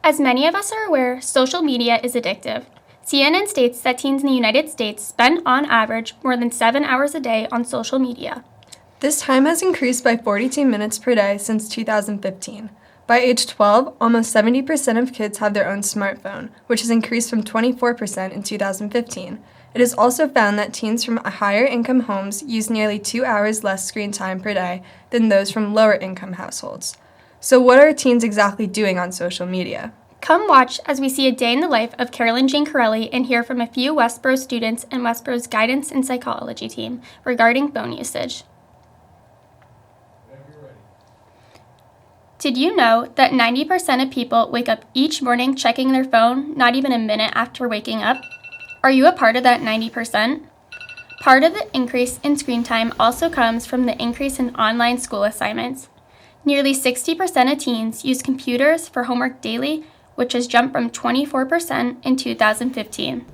As many of us are aware, social media is addictive. CNN states that teens in the United States spend on average more than 7 hours a day on social media. This time has increased by 42 minutes per day since 2015. By age 12, almost 70% of kids have their own smartphone, which has increased from 24% in 2015. It is also found that teens from higher income homes use nearly 2 hours less screen time per day than those from lower income households. So what are teens exactly doing on social media? Come watch as we see a day in the life of Carolyn Gencarelli and hear from a few Westborough students and Westborough's guidance and psychology team regarding phone usage. Did you know that 90% of people wake up each morning checking their phone, not even a minute after waking up? Are you a part of that 90%? Part of the increase in screen time also comes from the increase in online school assignments. Nearly 60% of teens use computers for homework daily, which has jumped from 24% in 2015.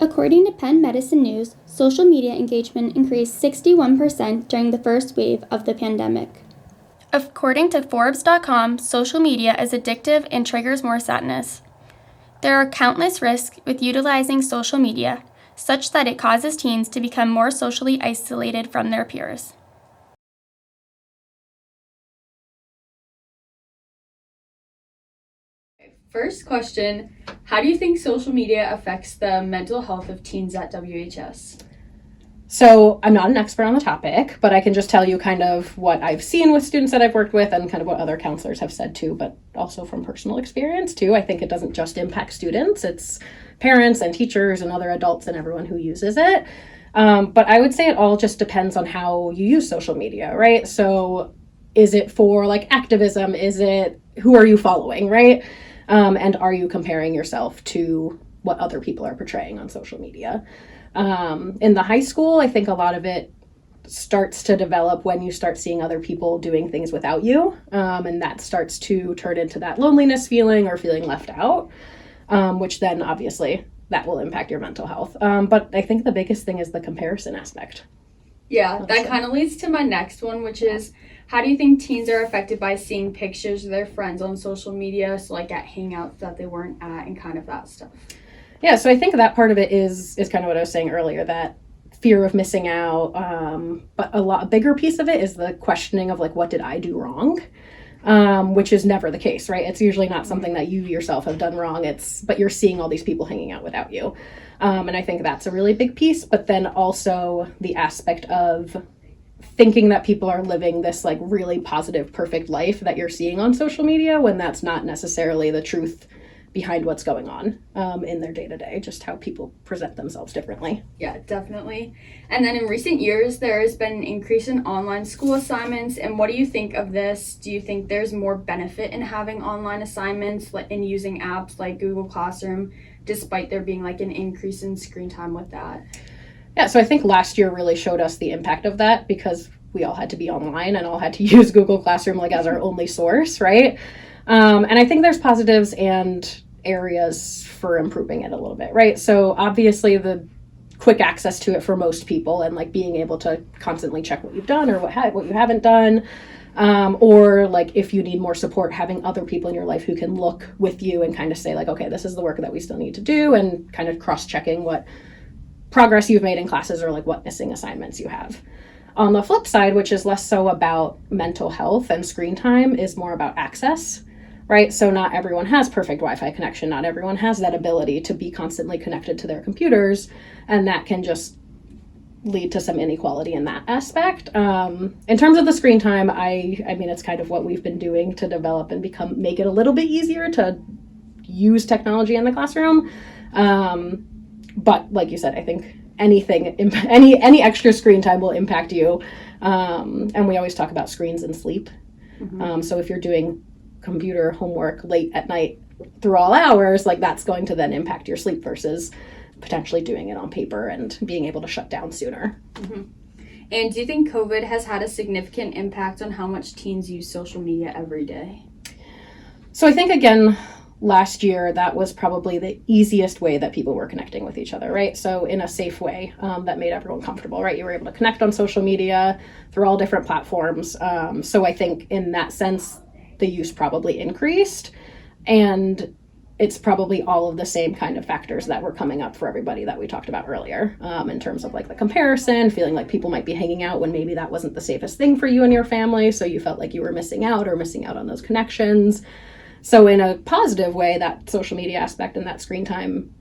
According to Penn Medicine News, social media engagement increased 61% during the first wave of the pandemic. According to Forbes.com, social media is addictive and triggers more sadness. There are countless risks with utilizing social media, such that it causes teens to become more socially isolated from their peers. First question, how do you think social media affects the mental health of teens at WHS? So I'm not an expert on the topic, but I can just tell you kind of what I've seen with students that I've worked with and kind of what other counselors have said too, but also from personal experience too. I think it doesn't just impact students, it's parents and teachers and other adults and everyone who uses it. But I would say it all just depends on how you use social media, right? So is it for like activism? Is it, who are you following, right? And are you comparing yourself to what other people are portraying on social media? In the high school, I think a lot of it starts to develop when you start seeing other people doing things without you. And that starts to turn into that loneliness feeling or feeling left out, which then obviously that will impact your mental health. But I think the biggest thing is the comparison aspect. Yeah, that kind of leads to my next one, which is, how do you think teens are affected by seeing pictures of their friends on social media, so like at hangouts that they weren't at and kind of that stuff? Yeah, so I think that part of it is kind of what I was saying earlier, that fear of missing out. But a bigger piece of it is the questioning of like, what did I do wrong? Which is never the case, right? It's usually not something that you yourself have done wrong. But you're seeing all these people hanging out without you. And I think that's a really big piece. But then also the aspect of thinking that people are living this like really positive, perfect life that you're seeing on social media when that's not necessarily the truth behind what's going on in their day-to-day, just how people present themselves differently. Yeah, definitely. And then in recent years, there has been an increase in online school assignments. And what do you think of this? Do you think there's more benefit in having online assignments and using apps like Google Classroom, despite there being like an increase in screen time with that? Yeah, so I think last year really showed us the impact of that because we all had to be online and all had to use Google Classroom like as our only source, right? And I think there's positives and areas for improving it a little bit, right? So obviously the quick access to it for most people and like being able to constantly check what you've done or what you haven't done, or like if you need more support, having other people in your life who can look with you and kind of say like, okay, this is the work that we still need to do, and kind of cross-checking what progress you've made in classes or like what missing assignments you have. On the flip side, which is less so about mental health and screen time, is more about access, right? So not everyone has perfect Wi-Fi connection. Not everyone has that ability to be constantly connected to their computers, and that can just lead to some inequality in that aspect. In terms of the screen time, I mean, it's kind of what we've been doing to develop and make it a little bit easier to use technology in the classroom. But like you said, I think any extra screen time will impact you. And we always talk about screens and sleep. Mm-hmm. So if you're doing computer homework late at night through all hours, like that's going to then impact your sleep versus potentially doing it on paper and being able to shut down sooner. Mm-hmm. And do you think COVID has had a significant impact on how much teens use social media every day? So I think, again, last year, that was probably the easiest way that people were connecting with each other, right? So in a safe way that made everyone comfortable, right? You were able to connect on social media through all different platforms. So I think in that sense, the use probably increased. And it's probably all of the same kind of factors that were coming up for everybody that we talked about earlier, in terms of like the comparison, feeling like people might be hanging out when maybe that wasn't the safest thing for you and your family, so you felt like you were missing out or missing out on those connections. So in a positive way, that social media aspect and that screen time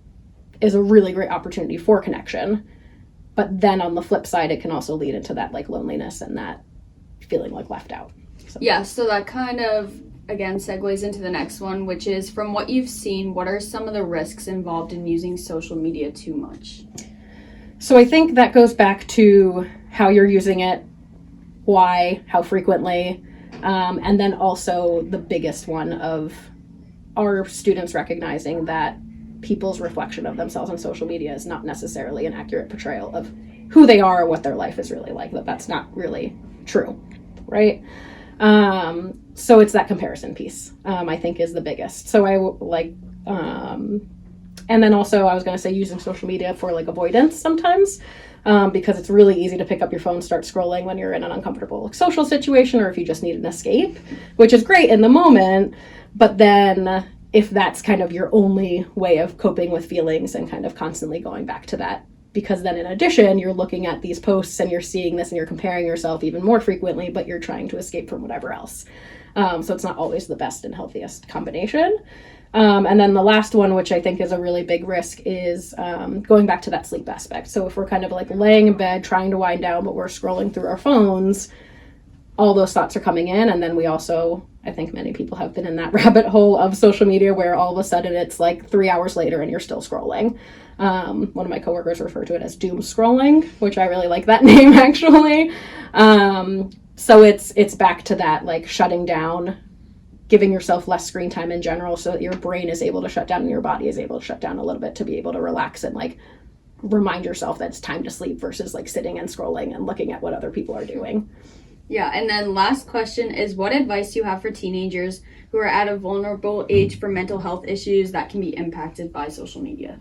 is a really great opportunity for connection. But then on the flip side, it can also lead into that like loneliness and that feeling like left out. So that kind of again segues into the next one, which is, from what you've seen, what are some of the risks involved in using social media too much? So I think that goes back to how you're using it, why, how frequently, and then also the biggest one of our students recognizing that people's reflection of themselves on social media is not necessarily an accurate portrayal of who they are or what their life is really like, that's not really true, right? So it's that comparison piece, I think, is the biggest. So and then also I was going to say using social media for like avoidance sometimes, because it's really easy to pick up your phone, start scrolling when you're in an uncomfortable social situation, or if you just need an escape, which is great in the moment. But then if that's kind of your only way of coping with feelings and kind of constantly going back to that, because then in addition, you're looking at these posts and you're seeing this and you're comparing yourself even more frequently, but you're trying to escape from whatever else. So it's not always the best and healthiest combination. And then the last one, which I think is a really big risk, is going back to that sleep aspect. So if we're kind of like laying in bed, trying to wind down, but we're scrolling through our phones, all those thoughts are coming in. And then we also, I think many people have been in that rabbit hole of social media where all of a sudden it's like 3 hours later and you're still scrolling. One of my coworkers referred to it as doom scrolling, which I really like that name actually. So it's back to that, like shutting down, giving yourself less screen time in general so that your brain is able to shut down and your body is able to shut down a little bit to be able to relax and like remind yourself that it's time to sleep versus like sitting and scrolling and looking at what other people are doing. Yeah, and then last question is, what advice do you have for teenagers who are at a vulnerable age for mental health issues that can be impacted by social media?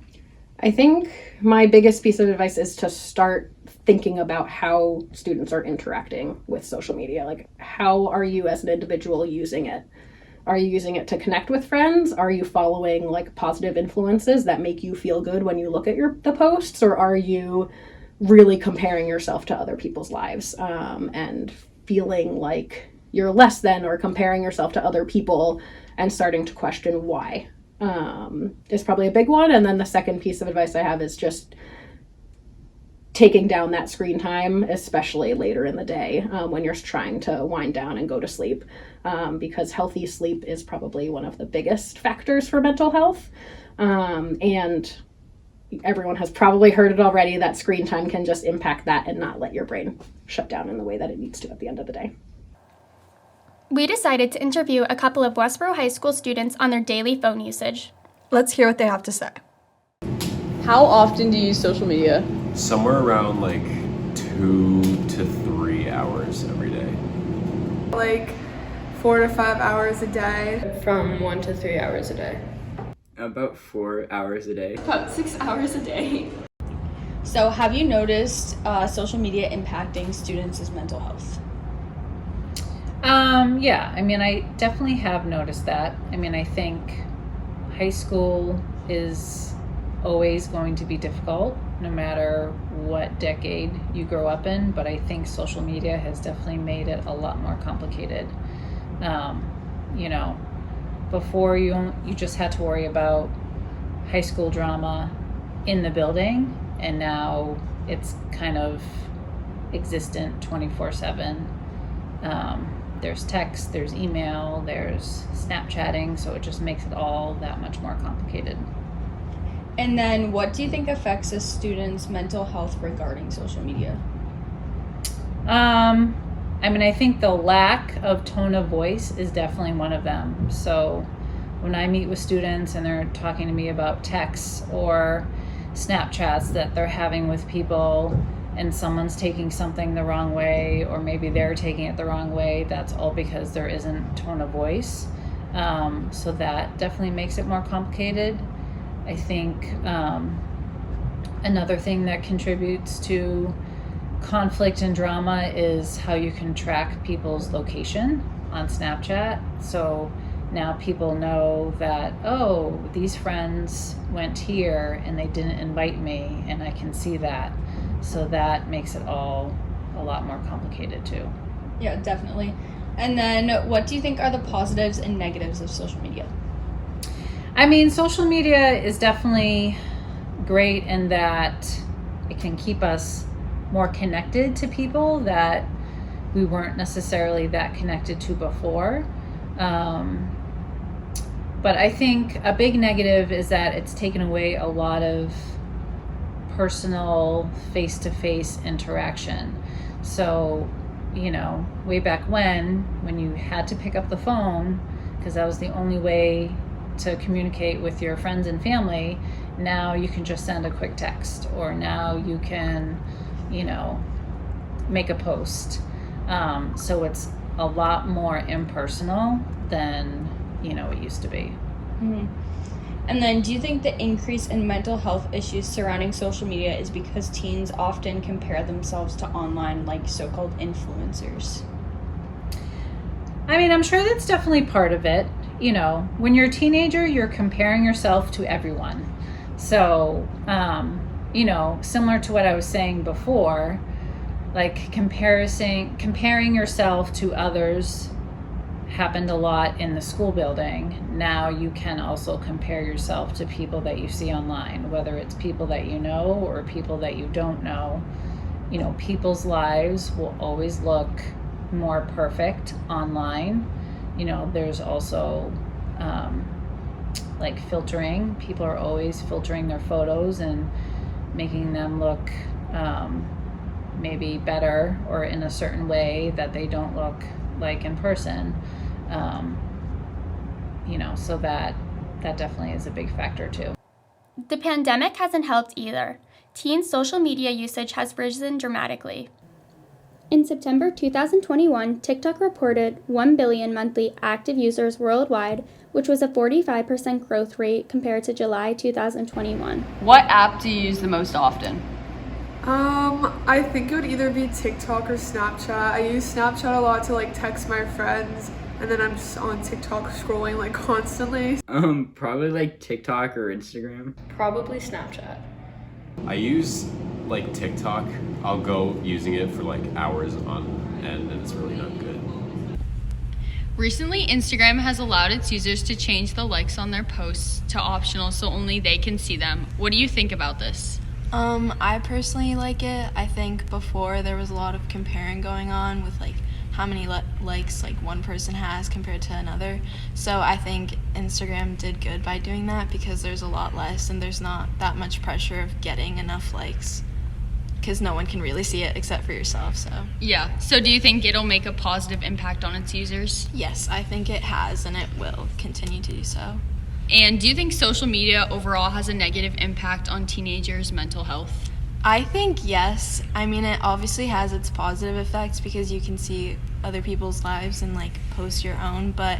I think my biggest piece of advice is to start thinking about how students are interacting with social media. Like, how are you as an individual using it? Are you using it to connect with friends? Are you following like positive influences that make you feel good when you look at the posts? Or are you really comparing yourself to other people's lives and feeling like you're less than, or comparing yourself to other people and starting to question why? Is probably a big one. And then the second piece of advice I have is just taking down that screen time, especially later in the day when you're trying to wind down and go to sleep, because healthy sleep is probably one of the biggest factors for mental health. And everyone has probably heard it already, that screen time can just impact that and not let your brain shut down in the way that it needs to at the end of the day. We decided to interview a couple of Westborough High School students on their daily phone usage. Let's hear what they have to say. How often do you use social media? Somewhere around like 2 to 3 hours every day. Like 4 to 5 hours a day. From 1 to 3 hours a day. About 4 hours a day. About 6 hours a day. So have you noticed social media impacting students' mental health? Yeah, I mean, I definitely have noticed that. I mean, I think high school is always going to be difficult, no matter what decade you grow up in, but I think social media has definitely made it a lot more complicated. You know, before you just had to worry about high school drama in the building, and now it's kind of existent 24/7. There's text, there's email, there's Snapchatting, so it just makes it all that much more complicated. And then what do you think affects a student's mental health regarding social media? I mean, I think the lack of tone of voice is definitely one of them. So when I meet with students and they're talking to me about texts or Snapchats that they're having with people, and someone's taking something the wrong way, or maybe they're taking it the wrong way, that's all because there isn't tone of voice. So that definitely makes it more complicated. I think another thing that contributes to conflict and drama is how you can track people's location on Snapchat. So now people know that, oh, these friends went here and they didn't invite me, and I can see that. So that makes it all a lot more complicated too. Yeah, definitely. And then what do you think are the positives and negatives of social media? I mean, social media is definitely great in that it can keep us more connected to people that we weren't necessarily that connected to before. But I think a big negative is that it's taken away a lot of personal face-to-face interaction. So, way back when you had to pick up the phone, because that was the only way to communicate with your friends and family, now you can just send a quick text, or now you can, make a post. So it's a lot more impersonal than, it used to be. Mm-hmm. And then do you think the increase in mental health issues surrounding social media is because teens often compare themselves to online, like, so-called influencers? I mean, I'm sure that's definitely part of it. When you're a teenager, you're comparing yourself to everyone. So, similar to what I was saying before, like comparing yourself to others happened a lot in the school building. Now you can also compare yourself to people that you see online, whether it's people that you know or people that you don't know. People's lives will always look more perfect online. There's also like filtering. People are always filtering their photos and making them look maybe better or in a certain way that they don't look like in person. So that definitely is a big factor too. The pandemic hasn't helped either. Teens' social media usage has risen dramatically. In September 2021, TikTok reported 1 billion monthly active users worldwide, which was a 45% growth rate compared to July 2021. What app do you use the most often? I think it would either be TikTok or Snapchat. I use Snapchat a lot to text my friends, and then I'm just on TikTok scrolling constantly. Probably TikTok or Instagram. Probably Snapchat. I use TikTok. I'll go using it for hours on end, and it's really not good. Recently, Instagram has allowed its users to change the likes on their posts to optional so only they can see them. What do you think about this? I personally like it. I think before there was a lot of comparing going on with how many likes one person has compared to another. So I think Instagram did good by doing that because there's a lot less and there's not that much pressure of getting enough likes because no one can really see it except for yourself. So yeah. So do you think it'll make a positive impact on its users? Yes, I think it has and it will continue to do so. And do you think social media overall has a negative impact on teenagers' mental health? I think yes. I mean, it obviously has its positive effects because you can see other people's lives and post your own, but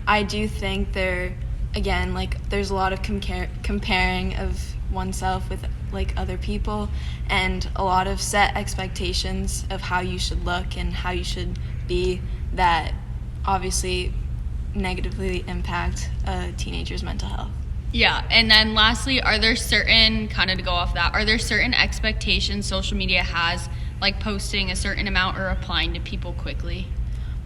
I do think there's a lot of comparing of oneself with other people and a lot of set expectations of how you should look and how you should be that obviously negatively impact a teenager's mental health. Yeah, and then lastly, are there certain expectations social media has, like posting a certain amount or replying to people quickly?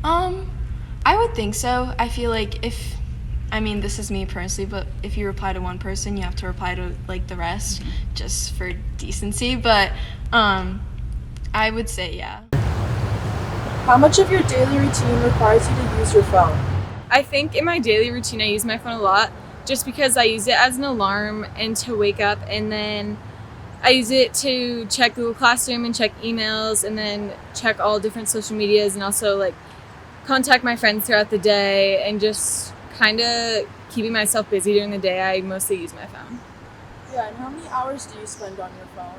I would think so. I feel this is me personally, but if you reply to one person, you have to reply to the rest just for decency, but I would say yeah. How much of your daily routine requires you to use your phone? I think in my daily routine I use my phone a lot just because I use it as an alarm and to wake up, and then I use it to check Google Classroom and check emails and then check all different social medias and also contact my friends throughout the day, and just kind of keeping myself busy during the day. I mostly use my phone. Yeah, and how many hours do you spend on your phone?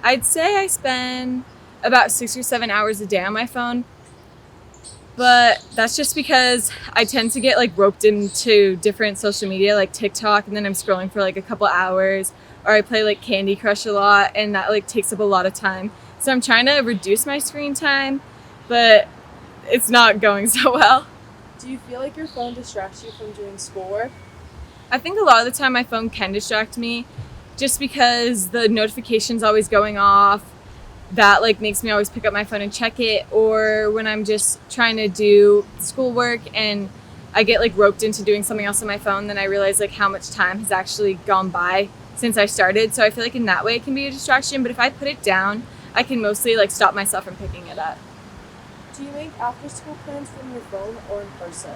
I'd say I spend about 6 or 7 hours a day on my phone. But that's just because I tend to get roped into different social media like TikTok, and then I'm scrolling for a couple hours, or I play Candy Crush a lot, and that takes up a lot of time. So I'm trying to reduce my screen time, but it's not going so well. Do Do you feel like your phone distracts you from doing schoolwork? I think a lot of the time my phone can distract me just because the notification's always going off. That like makes me always pick up my phone and check it, or when I'm just trying to do schoolwork and I get like roped into doing something else on my phone, then I realize like how much time has actually gone by since I started. So I feel like in that way it can be a distraction, but if I put it down, I can mostly like stop myself from picking it up. Do you make after school plans from your phone or in person?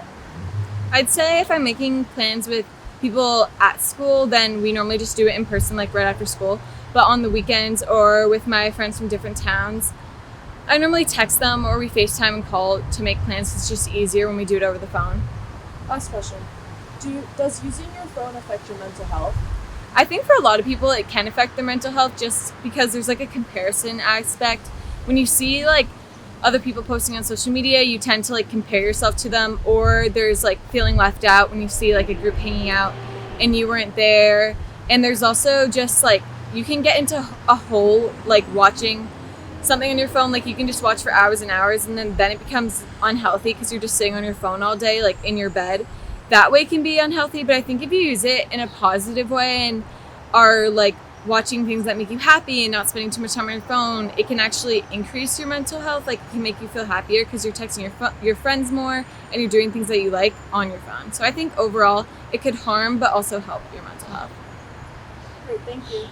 I'd say if I'm making plans with people at school, then we normally just do it in person, like right after school. But on the weekends or with my friends from different towns, I normally text them or we FaceTime and call to make plans. It's just easier when we do it over the phone. Last question. Does using your phone affect your mental health? I think for a lot of people it can affect their mental health just because there's like a comparison aspect. When you see like other people posting on social media, you tend to like compare yourself to them, or there's like feeling left out when you see like a group hanging out and you weren't there. And there's also just like you can get into a hole like watching something on your phone. Like you can just watch for hours and hours, and then it becomes unhealthy because you're just sitting on your phone all day like in your bed. That way can be unhealthy, but I think if you use it in a positive way and are like watching things that make you happy and not spending too much time on your phone, it can actually increase your mental health. Like it can make you feel happier because you're texting your friends more and you're doing things that you like on your phone. So I think overall it could harm but also help your mental health. Great, thank you.